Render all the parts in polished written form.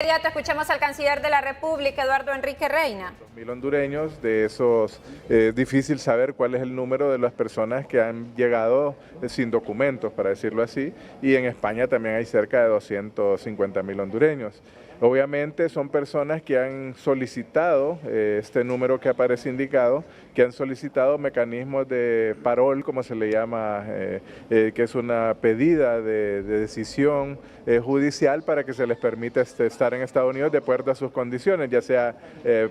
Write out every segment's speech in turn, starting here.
Te escuchamos al canciller de la República, Eduardo Enrique Reina. 2.000 hondureños, de esos es difícil saber cuál es el número de las personas que han llegado sin documentos, para decirlo así, y en España también hay cerca de 250.000 hondureños. Obviamente son personas que han solicitado, este número que aparece indicado, que han solicitado mecanismos de parol, como se le llama, que es una pedida de decisión judicial para que se les permita estar en Estados Unidos de acuerdo a sus condiciones, ya sea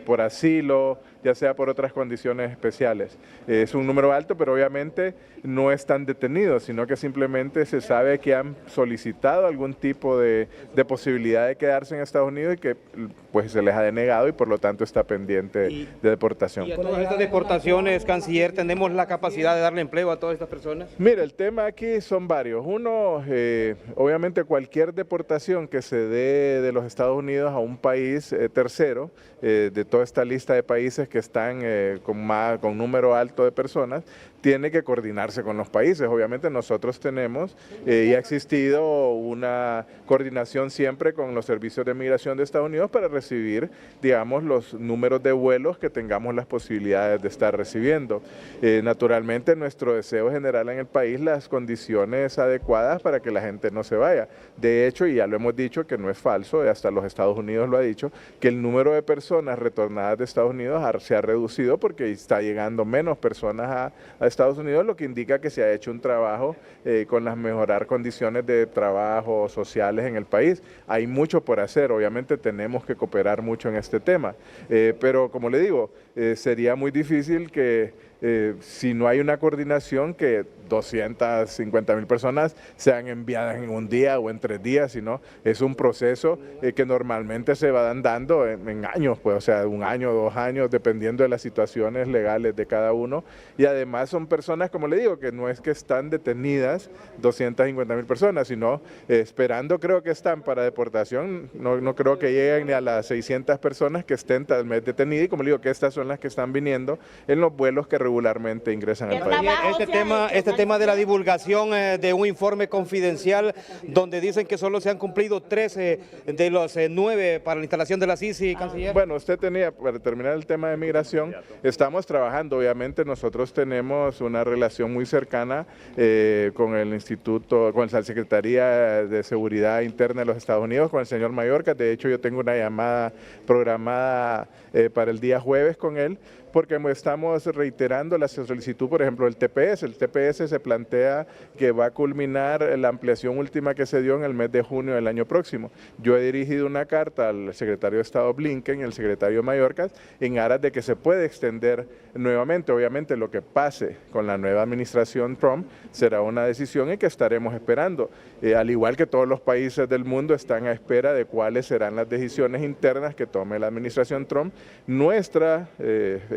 por asilo, ya sea por otras condiciones especiales. Es un número alto, pero obviamente no están detenidos, sino que simplemente se sabe que han solicitado algún tipo de posibilidad de quedarse en Estados Unidos y que pues se les ha denegado y por lo tanto está pendiente de deportación. ¿Y a todas estas deportaciones, canciller, tenemos la capacidad de darle empleo a todas estas personas? Mira, el tema aquí son varios. Uno, obviamente cualquier deportación que se dé de los Estados Unidos a un país tercero, de toda esta lista de países que están con número alto de personas, tiene que coordinarse con los países. Obviamente nosotros tenemos y ha existido una coordinación siempre con los servicios de migración de Estados Unidos para recibir, digamos, los números de vuelos que tengamos las posibilidades de estar recibiendo. Naturalmente nuestro deseo general en el país, las condiciones adecuadas para que la gente no se vaya. De hecho, y ya lo hemos dicho que no es falso, hasta los Estados Unidos lo ha dicho, que el número de personas retornadas de Estados Unidos se ha reducido porque está llegando menos personas a Estados Unidos, lo que indica que se ha hecho un trabajo con las mejorar condiciones de trabajo sociales en el país. Hay mucho por hacer, obviamente tenemos que cooperar mucho en este tema, pero como le digo, sería muy difícil que si no hay una coordinación, que 250.000 personas sean enviadas en un día o en 3 días, sino es un proceso que normalmente se va dando en años, pues, o sea, 1 año, 2 años, dependiendo de las situaciones legales de cada uno. Y además son personas, como le digo, que no es que están detenidas 250.000 personas, sino esperando, creo que están para deportación. No creo que lleguen ni a las 600 personas que estén tal vez detenidas, y como le digo, que estas son las que están viniendo en los vuelos que regularmente ingresan al país. Este tema de la divulgación de un informe confidencial donde dicen que solo se han cumplido 13 de los 9 para la instalación de la CICI, canciller. Bueno, usted tenía, para terminar el tema de migración, estamos trabajando, obviamente nosotros tenemos una relación muy cercana con el Instituto, con la Secretaría de Seguridad Interna de los Estados Unidos, con el señor Mayorkas. De hecho, yo tengo una llamada programada para el día jueves con él, porque estamos reiterando la solicitud, por ejemplo, del TPS. El TPS se plantea que va a culminar la ampliación última que se dio en el mes de junio del año próximo. Yo he dirigido una carta al secretario de Estado Blinken y al secretario Mayorkas en aras de que se puede extender nuevamente. Obviamente lo que pase con la nueva administración Trump será una decisión en que estaremos esperando. Al igual que todos los países del mundo están a espera de cuáles serán las decisiones internas que tome la administración Trump. Nuestra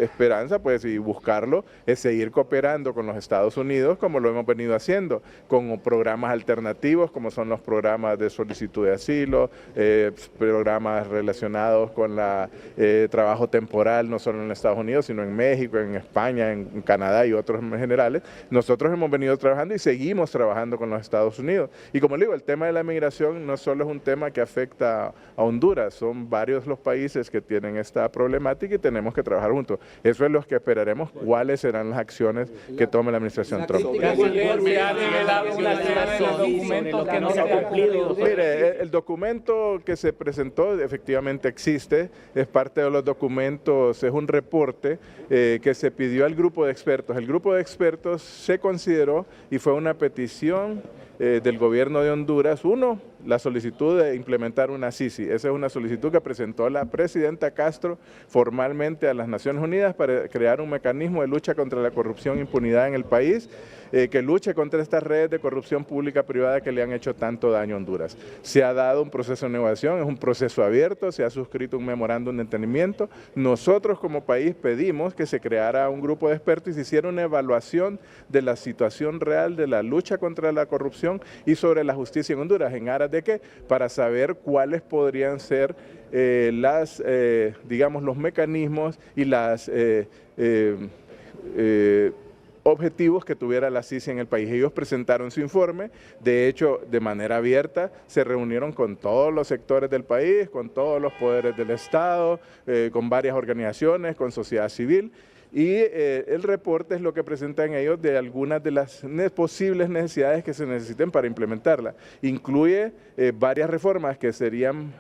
esperanza, pues, y buscarlo, es seguir cooperando con los Estados Unidos como lo hemos venido haciendo, con programas alternativos como son los programas de solicitud de asilo, programas relacionados con trabajo temporal, no solo en Estados Unidos, sino en México, en España, en Canadá y otros generales. Nosotros hemos venido trabajando y seguimos trabajando con los Estados Unidos. Y como le digo, el tema de la migración no solo es un tema que afecta a Honduras, son varios los países que tienen esta problemática y tenemos que trabajar juntos. Eso es lo que esperaremos, cuáles serán las acciones que tome la administración Trump. Mire, el documento que se presentó efectivamente existe, es parte de los documentos, es un reporte que se pidió al grupo de expertos. El grupo de expertos se consideró y fue una petición del gobierno de Honduras. Uno, la solicitud de implementar una CICI. Esa es una solicitud que presentó la presidenta Castro formalmente a las Naciones Unidas para crear un mecanismo de lucha contra la corrupción e impunidad en el país, que luche contra estas redes de corrupción pública-privada que le han hecho tanto daño a Honduras. Se ha dado un proceso de negociación, es un proceso abierto, se ha suscrito un memorándum de entendimiento. Nosotros como país pedimos que se creara un grupo de expertos y se hiciera una evaluación de la situación real de la lucha contra la corrupción y sobre la justicia en Honduras. ¿En aras de qué? Para saber cuáles podrían ser digamos, los mecanismos y las objetivos que tuviera la CICI en el país. Ellos presentaron su informe, de hecho, de manera abierta, se reunieron con todos los sectores del país, con todos los poderes del Estado, con varias organizaciones, con sociedad civil, y el reporte es lo que presentan ellos de algunas de las posibles necesidades que se necesiten para implementarla. Incluye varias reformas que serían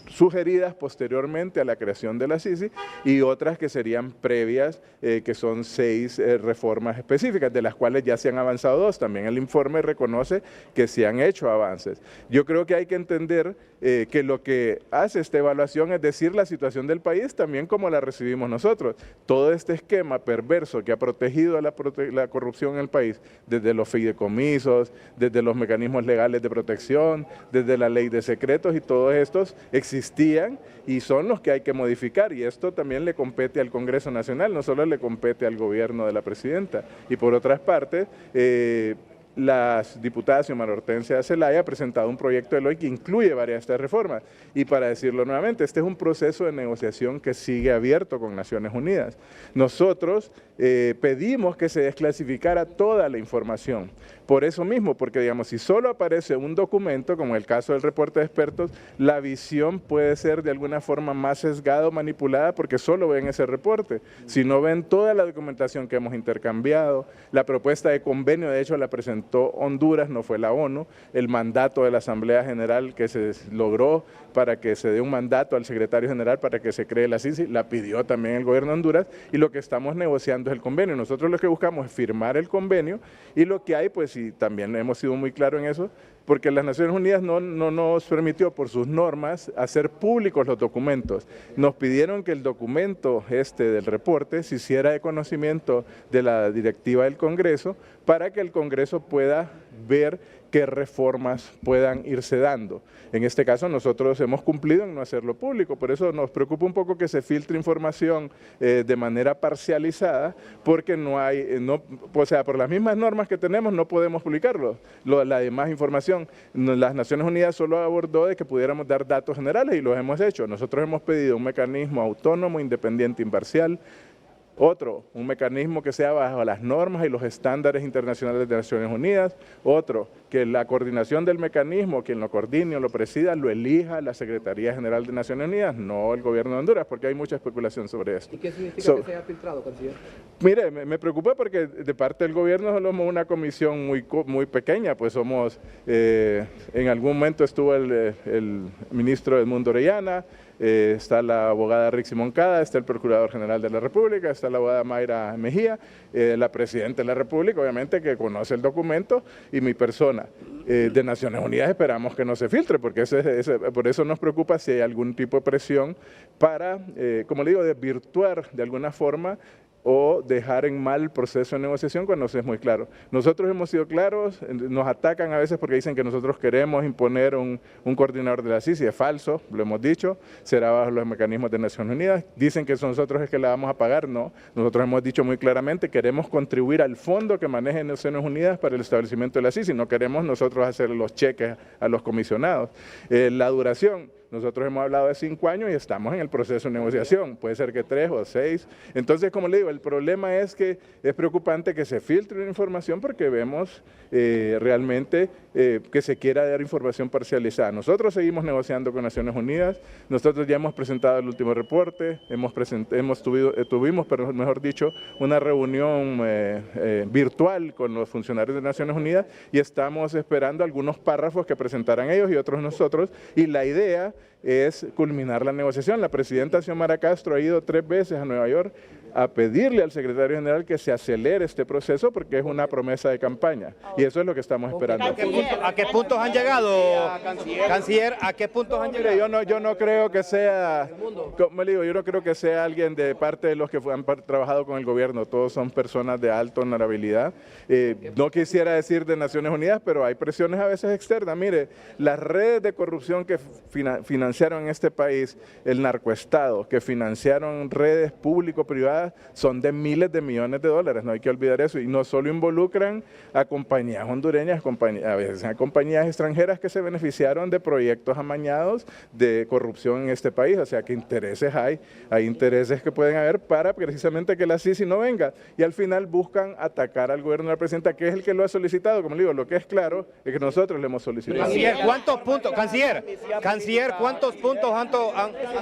sugeridas posteriormente a la creación de la CICI y otras que serían previas, que son 6 reformas específicas, de las cuales ya se han avanzado 2. También el informe reconoce que se han hecho avances. Yo creo que hay que entender que lo que hace esta evaluación es decir la situación del país también como la recibimos nosotros. Todo este esquema perverso que ha protegido a la corrupción en el país, desde los fideicomisos, desde los mecanismos legales de protección, desde la ley de secretos, y todos estos existían y son los que hay que modificar, y esto también le compete al Congreso Nacional, no solo le compete al gobierno de la presidenta. Y por otras partes, la diputada Xiomara Hortensia Zelaya ha presentado un proyecto de ley que incluye varias de estas reformas. Y para decirlo nuevamente, este es un proceso de negociación que sigue abierto con Naciones Unidas. Nosotros pedimos que se desclasificara toda la información. Por eso mismo, porque digamos, si solo aparece un documento, como el caso del reporte de expertos, la visión puede ser de alguna forma más sesgada o manipulada porque solo ven ese reporte. Si no ven toda la documentación que hemos intercambiado, la propuesta de convenio, de hecho, la presentó Honduras, no fue la ONU, el mandato de la Asamblea General que se logró para que se dé un mandato al secretario general para que se cree la CICI, la pidió también el gobierno de Honduras, y lo que estamos negociando es el convenio. Nosotros lo que buscamos es firmar el convenio, y lo que hay, pues, y también hemos sido muy claros en eso, porque las Naciones Unidas no nos permitió por sus normas hacer públicos los documentos. Nos pidieron que el documento del reporte se hiciera de conocimiento de la directiva del Congreso para que el Congreso pueda ver qué reformas puedan irse dando. En este caso nosotros hemos cumplido en no hacerlo público, por eso nos preocupa un poco que se filtre información de manera parcializada, porque o sea, por las mismas normas que tenemos no podemos publicarlo. La demás información, las Naciones Unidas solo abordó de que pudiéramos dar datos generales y los hemos hecho. Nosotros hemos pedido un mecanismo autónomo, independiente, imparcial. Un mecanismo que sea bajo las normas y los estándares internacionales de Naciones Unidas. Otro, que la coordinación del mecanismo, quien lo coordine o lo presida, lo elija la Secretaría General de Naciones Unidas, no el gobierno de Honduras, porque hay mucha especulación sobre esto. ¿Y qué significa que se haya filtrado, canciller? Mire, me preocupa porque de parte del gobierno somos una comisión muy pequeña, pues somos, en algún momento estuvo el ministro Edmundo Orellana, está la abogada Rixi Moncada, está el Procurador General de la República, está la abogada Mayra Mejía, la Presidenta de la República, obviamente, que conoce el documento, y mi persona. De Naciones Unidas esperamos que no se filtre, porque por eso nos preocupa si hay algún tipo de presión para, como le digo, desvirtuar de alguna forma o dejar en mal el proceso de negociación cuando se es muy claro. Nosotros hemos sido claros, nos atacan a veces porque dicen que nosotros queremos imponer un coordinador de la CICI, es falso, lo hemos dicho, será bajo los mecanismos de Naciones Unidas, dicen que son nosotros es que la vamos a pagar, no, nosotros hemos dicho muy claramente, queremos contribuir al fondo que maneja Naciones Unidas para el establecimiento de la CICI, no queremos nosotros hacer los cheques a los comisionados. La duración, nosotros hemos hablado de 5 años y estamos en el proceso de negociación, puede ser que 3 o 6. Entonces, como le digo, el problema es que es preocupante que se filtre la información porque vemos realmente que se quiera dar información parcializada. Nosotros seguimos negociando con Naciones Unidas, nosotros ya hemos presentado el último reporte, tuvimos, pero mejor dicho, una reunión virtual con los funcionarios de Naciones Unidas y estamos esperando algunos párrafos que presentaran ellos y otros nosotros, y la idea es culminar la negociación. La presidenta Xiomara Castro ha ido 3 veces a Nueva York a pedirle al secretario general que se acelere este proceso porque es una promesa de campaña y eso es lo que estamos esperando. ¿A qué puntos han llegado, canciller? ¿A qué puntos han llegado? Yo no creo que sea, como le digo, yo no creo que sea alguien de parte de los que han trabajado con el gobierno, todos son personas de alta honorabilidad. No quisiera decir de Naciones Unidas, pero hay presiones a veces externas. Mire, las redes de corrupción que financiaron en este país, el narcoestado, que financiaron redes público-privadas, privadas son de miles de millones de dólares, no hay que olvidar eso, y no solo involucran a compañías hondureñas, a veces a compañías extranjeras que se beneficiaron de proyectos amañados de corrupción en este país, o sea que intereses hay intereses que pueden haber para precisamente que la Sisi no venga, y al final buscan atacar al gobierno de la presidenta, que es el que lo ha solicitado. Como le digo, lo que es claro es que nosotros le hemos solicitado. Canciller, ¿cuántos puntos, canciller, cuántos puntos han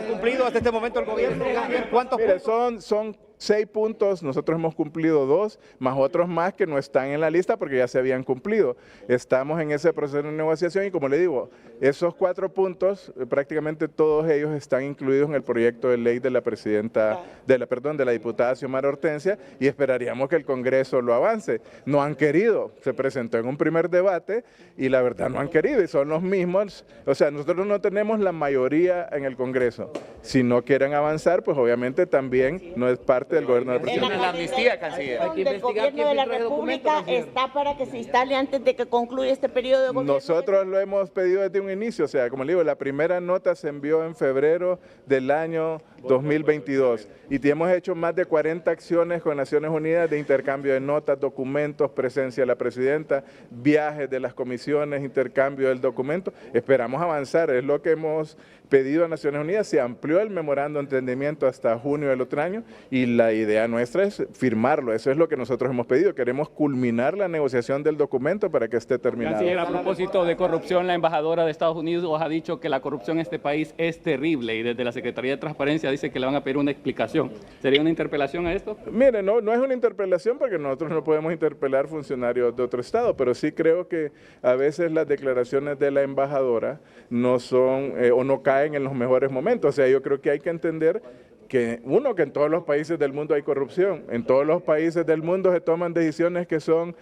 cumplido hasta este momento el gobierno? ¿Cuántos Mire, puntos? son 6 puntos, nosotros hemos cumplido 2, más otros más que no están en la lista porque ya se habían cumplido. Estamos en ese proceso de negociación y como le digo, esos 4 puntos, prácticamente todos ellos están incluidos en el proyecto de ley de la presidenta, de la diputada Xiomara Hortensia, y esperaríamos que el Congreso lo avance. No han querido, se presentó en un primer debate y la verdad no han querido y son los mismos, o sea, nosotros no tenemos la mayoría en el Congreso. Si no quieren avanzar, pues obviamente también no es parte del gobierno de la presidenta. La amnistía, canciller. El gobierno de la República está para que se instale antes de que concluya este periodo de gobierno. Nosotros lo hemos pedido desde un inicio, o sea, como le digo, la primera nota se envió en febrero del año 2022 y hemos hecho más de 40 acciones con Naciones Unidas de intercambio de notas, documentos, presencia de la presidenta, viajes de las comisiones, intercambio del documento. Esperamos avanzar, es lo que hemos pedido a Naciones Unidas. Se amplió el memorando de entendimiento hasta junio del otro año y la idea nuestra es firmarlo, eso es lo que nosotros hemos pedido. Queremos culminar la negociación del documento para que esté terminado. Canciller, a propósito de corrupción, la embajadora de Estados Unidos ha dicho que la corrupción en este país es terrible y desde la Secretaría de Transparencia dice que le van a pedir una explicación. ¿Sería una interpelación a esto? Mire, no es una interpelación porque nosotros no podemos interpelar funcionarios de otro estado, pero sí creo que a veces las declaraciones de la embajadora no son o no caen en los mejores momentos. O sea, yo creo que hay que entender que que en todos los países del mundo hay corrupción, en todos los países del mundo se toman decisiones que son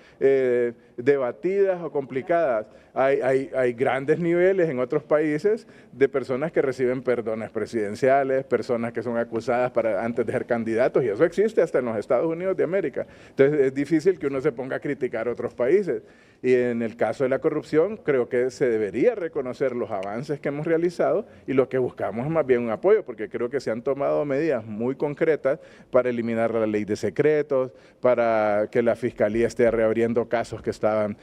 debatidas o complicadas. Hay grandes niveles en otros países de personas que reciben perdones presidenciales, personas que son acusadas antes de ser candidatos, y eso existe hasta en los Estados Unidos de América. Entonces es difícil que uno se ponga a criticar a otros países. Y en el caso de la corrupción, creo que se debería reconocer los avances que hemos realizado y lo que buscamos es más bien un apoyo, porque creo que se han tomado medidas muy concretas para eliminar la ley de secretos, para que la Fiscalía esté reabriendo casos que estaban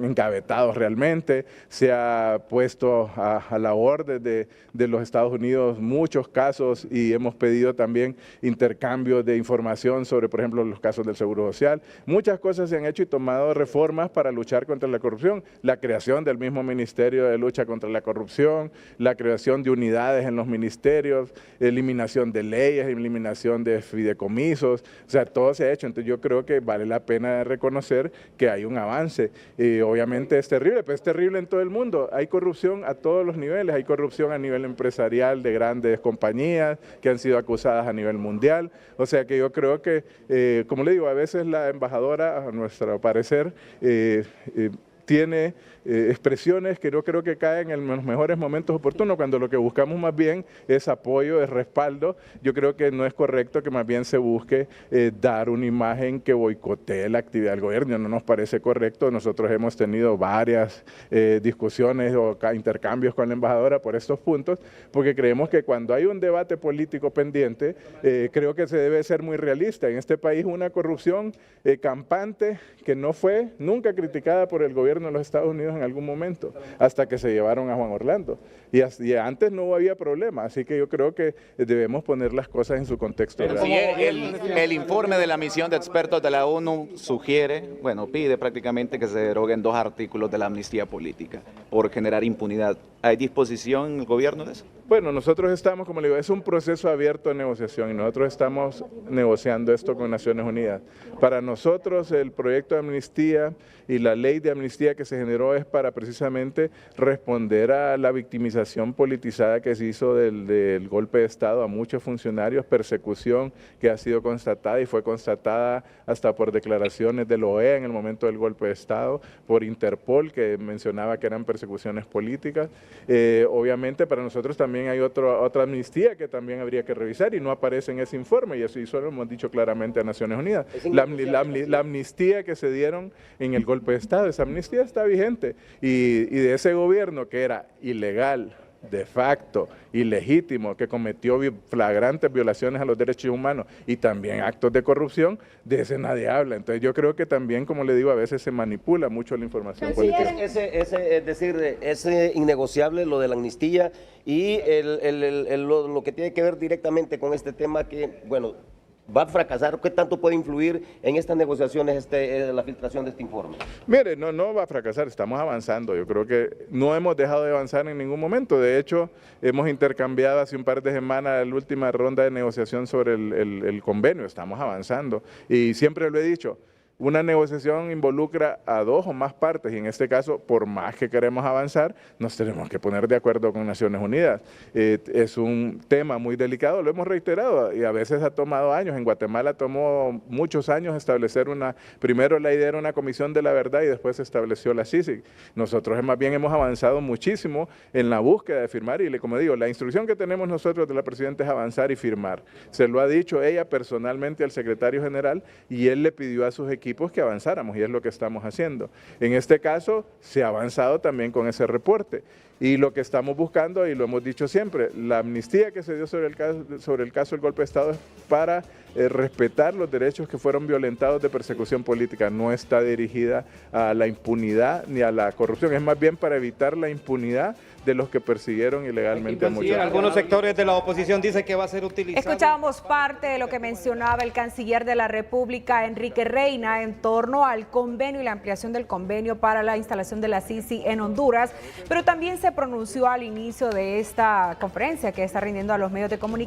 encabetados realmente. Se ha puesto a la orden de los Estados Unidos muchos casos y hemos pedido también intercambio de información sobre, por ejemplo, los casos del Seguro Social. Muchas cosas se han hecho y tomado reformas para luchar contra la corrupción, la creación del mismo Ministerio de Lucha contra la Corrupción, la creación de unidades en los ministerios, eliminación de leyes, eliminación de fideicomisos, o sea, todo se ha hecho. Entonces yo creo que vale la pena reconocer que hay un avance. Obviamente es terrible, pero es terrible en todo el mundo. Hay corrupción a todos los niveles, hay corrupción a nivel empresarial de grandes compañías que han sido acusadas a nivel mundial. O sea que yo creo que, como le digo, a veces la embajadora, a nuestro parecer, tiene expresiones que yo creo que caen en los mejores momentos oportunos, cuando lo que buscamos más bien es apoyo, es respaldo. Yo creo que no es correcto que más bien se busque dar una imagen que boicotee la actividad del gobierno. No nos parece correcto. Nosotros hemos tenido varias discusiones o intercambios con la embajadora por estos puntos, porque creemos que cuando hay un debate político pendiente, creo que se debe ser muy realista. En este país una corrupción campante que no fue nunca criticada por el gobierno de los Estados Unidos en algún momento, hasta que se llevaron a Juan Orlando. Y antes no había problema, así que yo creo que debemos poner las cosas en su contexto real. El informe de la misión de expertos de la ONU sugiere, pide prácticamente que se deroguen 2 artículos de la amnistía política por generar impunidad. ¿Hay disposición en el gobierno de eso? Bueno, nosotros estamos, como le digo, es un proceso abierto de negociación y nosotros estamos negociando esto con Naciones Unidas. Para nosotros el proyecto de amnistía y la ley de amnistía que se generó es para precisamente responder a la victimización politizada que se hizo del golpe de Estado a muchos funcionarios, persecución que ha sido constatada y fue constatada hasta por declaraciones de la OEA en el momento del golpe de Estado, por Interpol, que mencionaba que eran persecuciones políticas. Obviamente para nosotros también hay otra amnistía que también habría que revisar y no aparece en ese informe, y eso lo hemos dicho claramente a Naciones Unidas. La amnistía que se dieron en el golpe de Estado, esa amnistía está vigente, y de ese gobierno que era ilegal, de facto, ilegítimo, que cometió flagrantes violaciones a los derechos humanos y también actos de corrupción, de ese nadie habla. Entonces yo creo que también, como le digo, a veces se manipula mucho la información política. Es decir, es innegociable lo de la amnistía y lo que tiene que ver directamente con este tema que, bueno, va a fracasar. ¿Qué tanto puede influir en estas negociaciones la filtración de este informe? Mire, no va a fracasar, estamos avanzando. Yo creo que no hemos dejado de avanzar en ningún momento. De hecho, hemos intercambiado hace un par de semanas la última ronda de negociación sobre el convenio. Estamos avanzando y siempre lo he dicho. Una negociación involucra a dos o más partes y en este caso, por más que queremos avanzar, nos tenemos que poner de acuerdo con Naciones Unidas. Es un tema muy delicado, lo hemos reiterado y a veces ha tomado años. En Guatemala tomó muchos años establecer primero la idea era una comisión de la verdad y después se estableció la CICIG. Nosotros más bien hemos avanzado muchísimo en la búsqueda de firmar y como digo, la instrucción que tenemos nosotros de la Presidenta es avanzar y firmar. Se lo ha dicho ella personalmente al secretario general y él le pidió a sus equipos que avanzáramos y es lo que estamos haciendo. En este caso se ha avanzado también con ese reporte y lo que estamos buscando, y lo hemos dicho siempre, la amnistía que se dio sobre el caso del golpe de Estado es para respetar los derechos que fueron violentados de persecución política, no está dirigida a la impunidad ni a la corrupción, es más bien para evitar la impunidad de los que persiguieron ilegalmente a muchos. Algunos sectores de la oposición dicen que va a ser utilizado. Escuchábamos parte de lo que mencionaba el canciller de la República, Enrique Reina, en torno al convenio y la ampliación del convenio para la instalación de la CICIG en Honduras, pero también se pronunció al inicio de esta conferencia que está rindiendo a los medios de comunicación